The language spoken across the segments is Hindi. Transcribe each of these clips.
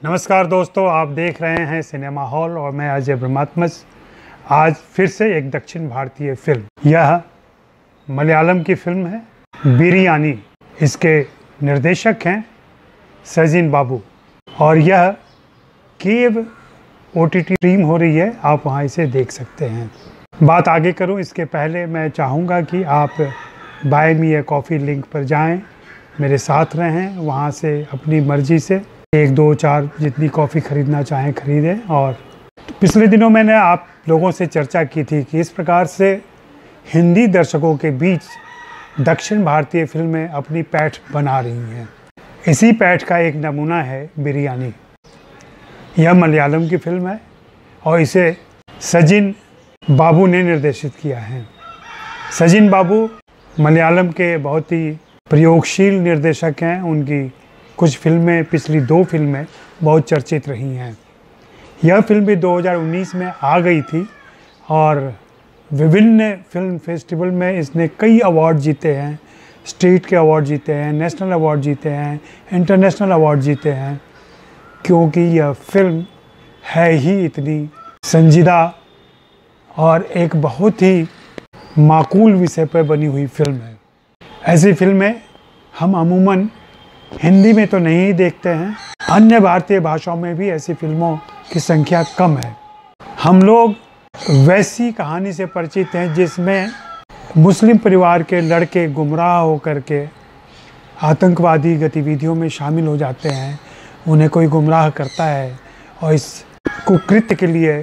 नमस्कार दोस्तों, आप देख रहे हैं सिनेमा हॉल और मैं अजय ब्रह्मात्मज। आज फिर से एक दक्षिण भारतीय फिल्म, यह मलयालम की फिल्म है बिरयानी। इसके निर्देशक हैं सजिन बाबू और यह केव OTT स्ट्रीम हो रही है, आप वहां इसे देख सकते हैं। बात आगे करूं इसके पहले मैं चाहूँगा कि आप buy me a coffee link पर जाएं, मेरे साथ रहें, वहां से अपनी मर्ज़ी से 1, 2, 4 जितनी कॉफ़ी ख़रीदना चाहें ख़रीदें। और पिछले दिनों मैंने आप लोगों से चर्चा की थी कि इस प्रकार से हिंदी दर्शकों के बीच दक्षिण भारतीय फिल्में अपनी पैठ बना रही हैं। इसी पैठ का एक नमूना है बिरयानी। यह मलयालम की फिल्म है और इसे सजिन बाबू ने निर्देशित किया है। सजिन बाबू मलयालम के बहुत ही प्रयोगशील निर्देशक हैं। उनकी कुछ फिल्में, पिछली 2 फिल्में बहुत चर्चित रही हैं। यह फिल्म भी 2019 में आ गई थी और विभिन्न फिल्म फेस्टिवल में इसने कई अवार्ड जीते हैं। स्टेट के अवार्ड जीते हैं, नेशनल अवार्ड जीते हैं, इंटरनेशनल अवार्ड जीते हैं, क्योंकि यह फिल्म है ही इतनी संजीदा और एक बहुत ही माकूल विषय पर बनी हुई फिल्म है। ऐसी फिल्में हम अमूमन हिंदी में तो नहीं देखते हैं, अन्य भारतीय भाषाओं में भी ऐसी फिल्मों की संख्या कम है। हम लोग वैसी कहानी से परिचित हैं जिसमें मुस्लिम परिवार के लड़के गुमराह होकर के आतंकवादी गतिविधियों में शामिल हो जाते हैं। उन्हें कोई गुमराह करता है और इस कुकृत्य के लिए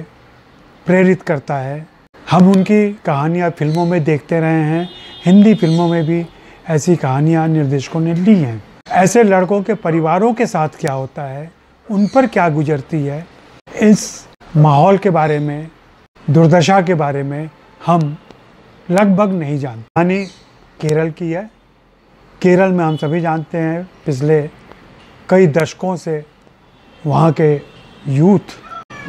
प्रेरित करता है। हम उनकी कहानियाँ फिल्मों में देखते रहे हैं। हिंदी फिल्मों में भी ऐसी कहानियाँ निर्देशकों ने ली हैं। ऐसे लड़कों के परिवारों के साथ क्या होता है, उन पर क्या गुजरती है, इस माहौल के बारे में, दुर्दशा के बारे में हम लगभग नहीं जानते। कहानी केरल की है। केरल में हम सभी जानते हैं पिछले कई दशकों से वहाँ के यूथ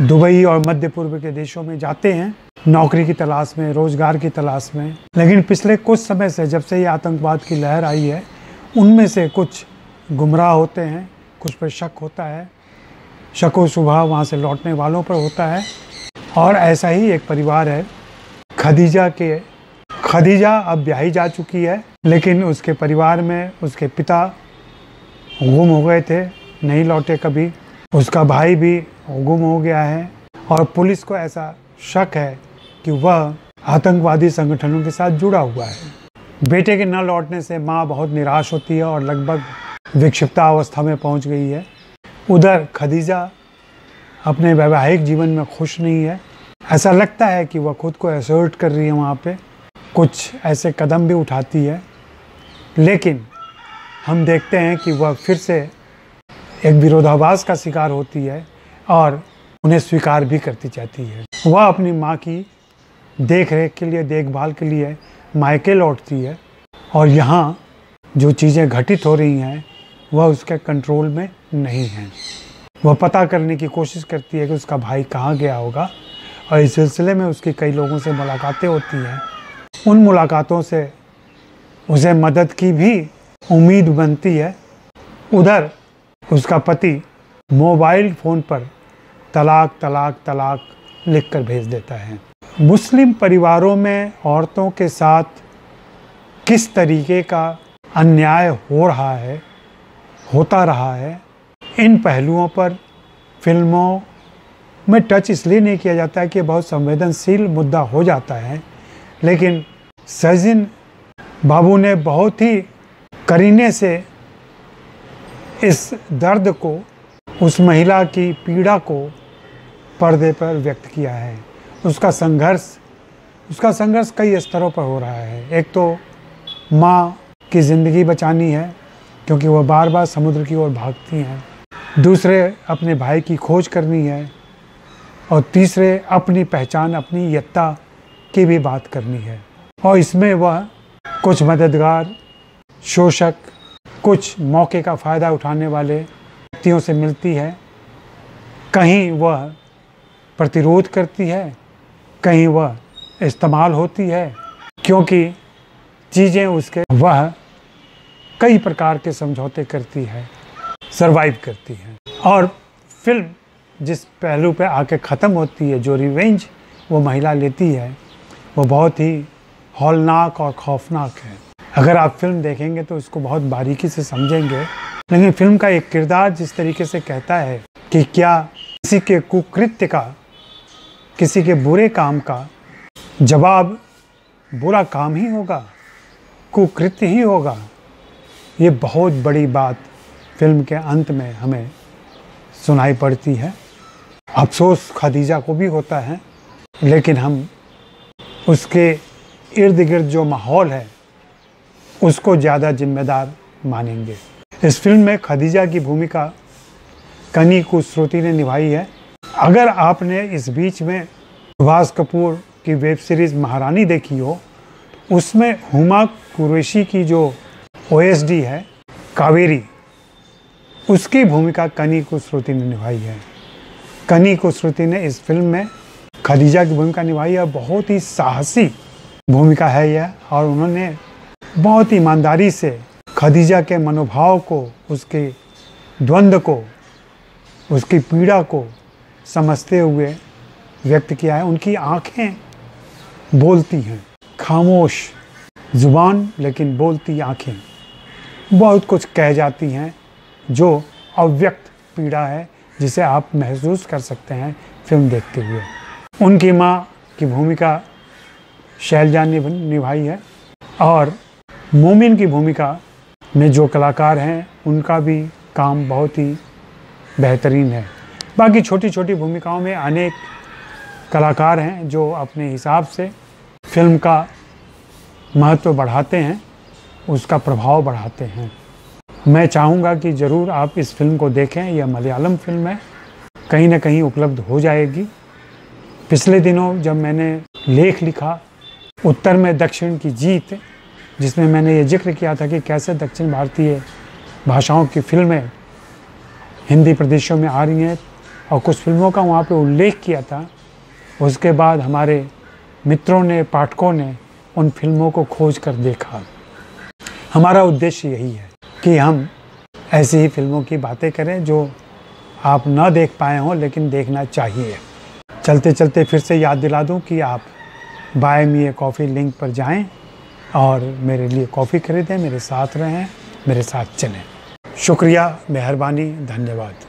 दुबई और मध्य पूर्व के देशों में जाते हैं नौकरी की तलाश में, रोज़गार की तलाश में। लेकिन पिछले कुछ समय से, जब से ये आतंकवाद की लहर आई है, उनमें से कुछ गुमराह होते हैं, कुछ पर शक होता है, शक व शुबहा वहाँ से लौटने वालों पर होता है। और ऐसा ही एक परिवार है खदीजा अब ब्याही जा चुकी है, लेकिन उसके परिवार में उसके पिता गुम हो गए थे, नहीं लौटे कभी। उसका भाई भी गुम हो गया है और पुलिस को ऐसा शक है कि वह आतंकवादी संगठनों के साथ जुड़ा हुआ है। बेटे के न लौटने से माँ बहुत निराश होती है और लगभग विक्षिप्तावस्था में पहुंच गई है। उधर खदीजा अपने वैवाहिक जीवन में खुश नहीं है। ऐसा लगता है कि वह खुद को असर्ट कर रही है वहाँ पे, कुछ ऐसे कदम भी उठाती है, लेकिन हम देखते हैं कि वह फिर से एक विरोधाभास का शिकार होती है और उन्हें स्वीकार भी करती जाती है। वह अपनी माँ की देख रेख के लिए, देखभाल के लिए मायके लौटती है और यहाँ जो चीज़ें घटित हो रही हैं वह उसके कंट्रोल में नहीं हैं। वह पता करने की कोशिश करती है कि उसका भाई कहाँ गया होगा और इस सिलसिले में उसकी कई लोगों से मुलाकातें होती हैं। उन मुलाकातों से उसे मदद की भी उम्मीद बनती है। उधर उसका पति मोबाइल फ़ोन पर तलाक तलाक तलाक लिख कर भेज देता है। मुस्लिम परिवारों में औरतों के साथ किस तरीके का अन्याय होता रहा है, इन पहलुओं पर फिल्मों में टच इसलिए नहीं किया जाता है कि बहुत संवेदनशील मुद्दा हो जाता है, लेकिन सजिन बाबू ने बहुत ही करीने से इस दर्द को, उस महिला की पीड़ा को पर्दे पर व्यक्त किया है। उसका संघर्ष कई स्तरों पर हो रहा है। एक तो माँ की ज़िंदगी बचानी है क्योंकि वह बार बार समुद्र की ओर भागती हैं। दूसरे, अपने भाई की खोज करनी है और तीसरे, अपनी पहचान, अपनी यत्ता की भी बात करनी है। और इसमें वह कुछ मददगार, शोषक, कुछ मौके का फ़ायदा उठाने वाले व्यक्तियों से मिलती है। कहीं वह प्रतिरोध करती है, कहीं वह इस्तेमाल होती है, क्योंकि चीज़ें उसके, वह कई प्रकार के समझौते करती है, सरवाइव करती है। और फिल्म जिस पहलू पे आके ख़त्म होती है, जो रिवेंज वो महिला लेती है, वो बहुत ही हौलनाक और खौफनाक है। अगर आप फिल्म देखेंगे तो इसको बहुत बारीकी से समझेंगे। लेकिन फिल्म का एक किरदार जिस तरीके से कहता है कि क्या किसी के कुकृत्य का, किसी के बुरे काम का जवाब बुरा काम ही होगा, कुकृत्य ही होगा, ये बहुत बड़ी बात फिल्म के अंत में हमें सुनाई पड़ती है। अफसोस खदीजा को भी होता है, लेकिन हम उसके इर्द गिर्द जो माहौल है उसको ज़्यादा जिम्मेदार मानेंगे। इस फिल्म में खदीजा की भूमिका कनी कुश्रुति ने निभाई है। अगर आपने इस बीच में सुभाष कपूर की वेब सीरीज़ महारानी देखी हो, उसमें हुमा कुरैशी की जो OSD है कावेरी, उसकी भूमिका कनी कुश्रुति ने निभाई है। कनी कुश्रुति ने इस फिल्म में खदीजा की भूमिका निभाई है। बहुत ही साहसी भूमिका है यह, और उन्होंने बहुत ईमानदारी से खदीजा के मनोभाव को, उसके द्वंद्व को, उसकी पीड़ा को समझते हुए व्यक्त किया है। उनकी आंखें बोलती हैं, खामोश जुबान लेकिन बोलती आंखें बहुत कुछ कह जाती हैं, जो अव्यक्त पीड़ा है जिसे आप महसूस कर सकते हैं फिल्म देखते हुए। उनकी माँ की भूमिका शैलजा ने निभाई है, और मोमिन की भूमिका में जो कलाकार हैं उनका भी काम बहुत ही बेहतरीन है। बाकी छोटी छोटी भूमिकाओं में अनेक कलाकार हैं जो अपने हिसाब से फिल्म का महत्व बढ़ाते हैं, उसका प्रभाव बढ़ाते हैं। मैं चाहूँगा कि ज़रूर आप इस फिल्म को देखें। यह मलयालम फिल्म है, कहीं ना कहीं उपलब्ध हो जाएगी। पिछले दिनों जब मैंने लेख लिखा उत्तर में दक्षिण की जीत, जिसमें मैंने ये जिक्र किया था कि कैसे दक्षिण भारतीय भाषाओं की फिल्में हिंदी प्रदेशों में आ रही हैं, और कुछ फिल्मों का वहाँ पे उल्लेख किया था, उसके बाद हमारे मित्रों ने, पाठकों ने उन फिल्मों को खोज कर देखा। हमारा उद्देश्य यही है कि हम ऐसी ही फिल्मों की बातें करें जो आप न देख पाए हों, लेकिन देखना चाहिए। चलते चलते फिर से याद दिला दूं कि आप buy me a coffee link पर जाएं और मेरे लिए कॉफ़ी खरीदें, मेरे साथ रहें, मेरे साथ चलें। शुक्रिया, मेहरबानी, धन्यवाद।